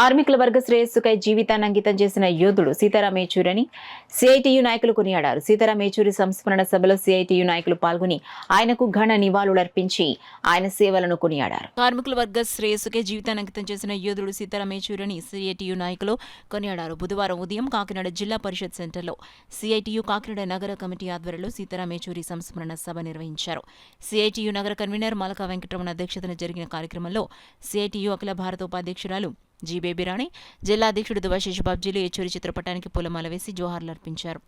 కార్మికుల వర్గ శ్రేయస్సుకై జీవితాన్ని అంకితం చేసిన యోధుడు సీతారాం ఏచూరి సిఐటియు నాయకులు కొనియాడారు. సీతారాం ఏచూరి సంస్మరణ సభలో సిఐటియు నాయకులు పాల్గొని ఆయనకు ఘన నివాళులర్పించి ఆయన సేవలను కొనియాడారు. కార్మికుల వర్గ శ్రేయస్సుకై జీవితాన్ని అంకితం చేసిన యోధుడు సీతారాం ఏచూరి సిఐటియు నాయకులు కొనియాడారు. బుధవారం ఉదయం కాకినాడ జిల్లా పరిషత్ సెంటర్లో సిఐటియు కాకినాడ నగర కమిటీ ఆధ్వర్యంలో సీతారాం ఏచూరి సంస్మరణ సభ నిర్వహించారు. సిఐటియు నగర కన్వీనర్ మలకా వెంకటరమణ అధ్యక్షతన జరిగిన కార్యక్రమంలో సిఐటియు అఖిల భారత ఉపాధ్యక్షురాలు జి బేబీరాణి, జిల్లా అధ్యక్షుడు దువాశేషు బాబ్జీలు ఏచూరి చిత్రపటానికి పూలమాల వేసి జోహార్లు అర్పించారు.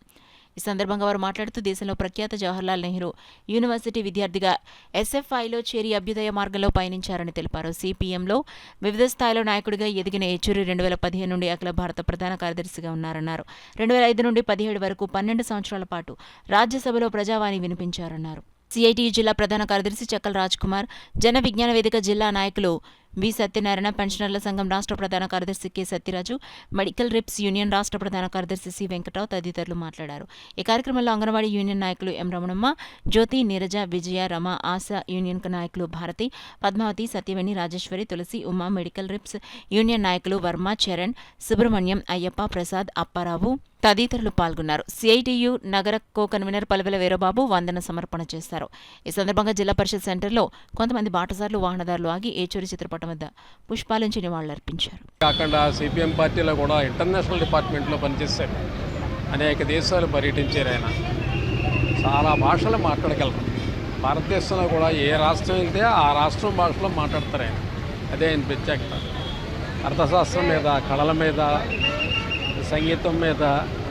ఈ సందర్భంగా వారు మాట్లాడుతూ దేశంలో ప్రఖ్యాత జవహర్లాల్ నెహ్రూ యూనివర్సిటీ విద్యార్థిగా ఎస్ఎఫ్ఐలో చేరి అభ్యుదయ మార్గంలో పయనించారని తెలిపారు. సిపిఎంలో వివిధ స్థాయిలో నాయకుడిగా ఎదిగిన ఏచూరి 2015 నుండి అఖిల భారత ప్రధాన కార్యదర్శిగా ఉన్నారన్నారు. 2005 నుండి 2017 వరకు 12 సంవత్సరాల పాటు రాజ్యసభలో ప్రజావాణి వినిపించారన్నారు. సిఐటియు జిల్లా ప్రధాన కార్యదర్శి చక్కల రాజ్ కుమార్, జన విజ్ఞాన వేదిక జిల్లా నాయకులు వి సత్యనారాయణ, పెన్షనర్ల సంఘం రాష్ట్ర ప్రధాన కార్యదర్శి K Satyaraju, medical reps union రాష్ట్ర ప్రధాన కార్యదర్శి సి వెంకటరావు తదితరులు మాట్లాడారు. ఈ కార్యక్రమంలో అంగన్వాడీ యూనియన్ నాయకులు ఎం రమణమ్మ, జ్యోతి, నీరజ, విజయ, రమ, ఆశ యూనియన్ నాయకులు భారతి, పద్మావతి, సత్యవేణి, రాజేశ్వరి, తులసి, ఉమా, మెడికల్ రిప్స్ యూనియన్ నాయకులు వర్మ, చరణ్, సుబ్రహ్మణ్యం, అయ్యప్ప, ప్రసాద్, అప్పారావు తదితరులు పాల్గొన్నారు. సిఐటియు నగర కో కన్వీనర్ పలవెల వీరబాబు వందన సమర్పణ చేశారు. ఈ సందర్భంగా జిల్లా పరిషత్ సెంటర్లో కొంతమంది బాటసార్లు, వాహనదారులు ఆగి ఏచూరి చిత్రపటం వద్ద పుష్పాలుంచి నివాళులర్పించారు. కాకుండా సిపిఎం పార్టీలో కూడా ఇంటర్నేషనల్ డిపార్ట్మెంట్లో పనిచేశారు. అనేక దేశాలు పర్యటించారు. ఆయన చాలా భాషలు మాట్లాడగలరు. భారతదేశంలో కూడా ఏ రాష్ట్రం వెళ్తే ఆ రాష్ట్రం భాషలో మాట్లాడతారు. ఆయన అదే ఆయన ప్రత్యేకత. అర్థశాస్త్రం మీద, కళల మీద, సంగీతం మీద,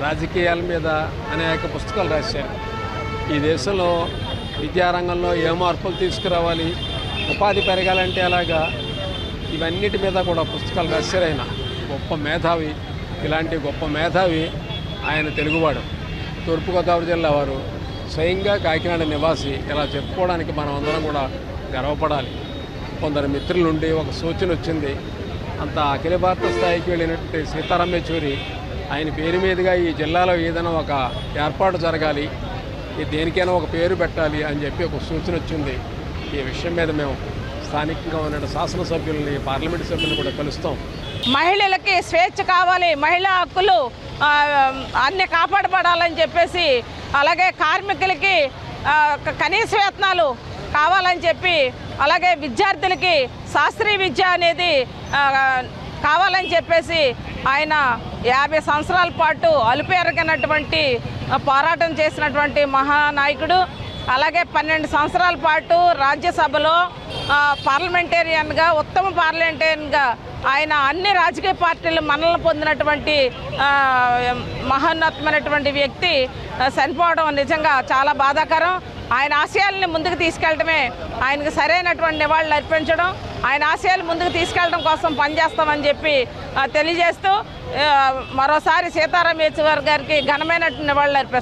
రాజకీయాల మీద అనేక పుస్తకాలు రాశారు. ఈ దేశంలో విద్యారంగంలో ఏ మార్పులు తీసుకురావాలి, ఉపాధి పెరగాలంటే అలాగా, ఇవన్నిటి మీద కూడా పుస్తకాలు రాశారు. ఆయన గొప్ప మేధావి. ఇలాంటి గొప్ప మేధావి ఆయన తెలుగువాడు, తూర్పుగోదావరి జిల్లా వారు, స్వయంగా కాకినాడ నివాసి. ఇలా చెప్పుకోవడానికి మనం అందరం కూడా గర్వపడాలి. కొందరు మిత్రుల నుండి ఒక సూచన వచ్చింది. అంత అఖిల భారత స్థాయికి వెళ్ళినటువంటి సీతారాం ఏచూరి ఆయన పేరు మీదుగా ఈ జిల్లాలో ఏదైనా ఒక ఏర్పాటు జరగాలి, దేనికైనా ఒక పేరు పెట్టాలి అని చెప్పి ఒక సూచన వచ్చింది. ఈ విషయం మీద మేము స్థానికంగా ఉన్న శాసనసభ్యులని, పార్లమెంటు సభ్యులను కూడా కలుస్తాం. మహిళలకి స్వేచ్ఛ కావాలి, మహిళా హక్కులు అన్నీ కాపాడబడాలని చెప్పేసి, అలాగే కార్మికులకి కనీస వేతనాలు కావాలని చెప్పి, అలాగే విద్యార్థులకి శాస్త్రీయ విద్య అనేది కావాలని చెప్పేసి ఆయన 50 సంవత్సరాల పాటు అలుపెరగనటువంటి పోరాటం చేసినటువంటి మహానాయకుడు. అలాగే 12 సంవత్సరాల పాటు రాజ్యసభలో పార్లమెంటేరియన్గా, ఉత్తమ పార్లమెంటేరియన్గా ఆయన అన్ని రాజకీయ పార్టీలు మన్ననలు పొందినటువంటి మహోన్నతమైనటువంటి వ్యక్తి చనిపోవడం నిజంగా చాలా బాధాకరం. ఆయన ఆశయాలని ముందుకు తీసుకెళ్ళడమే ఆయనకు సరైనటువంటి నివాళులు అర్పించడం, ఆయన ఆశయాలు ముందుకు తీసుకెళ్ళడం కోసం పనిచేస్తామని చెప్పి తెలియజేస్తూ మరోసారి సీతారాం ఏచూరి గారికి ఘనమైనటువంటి నివాళులు అర్పిస్తాం.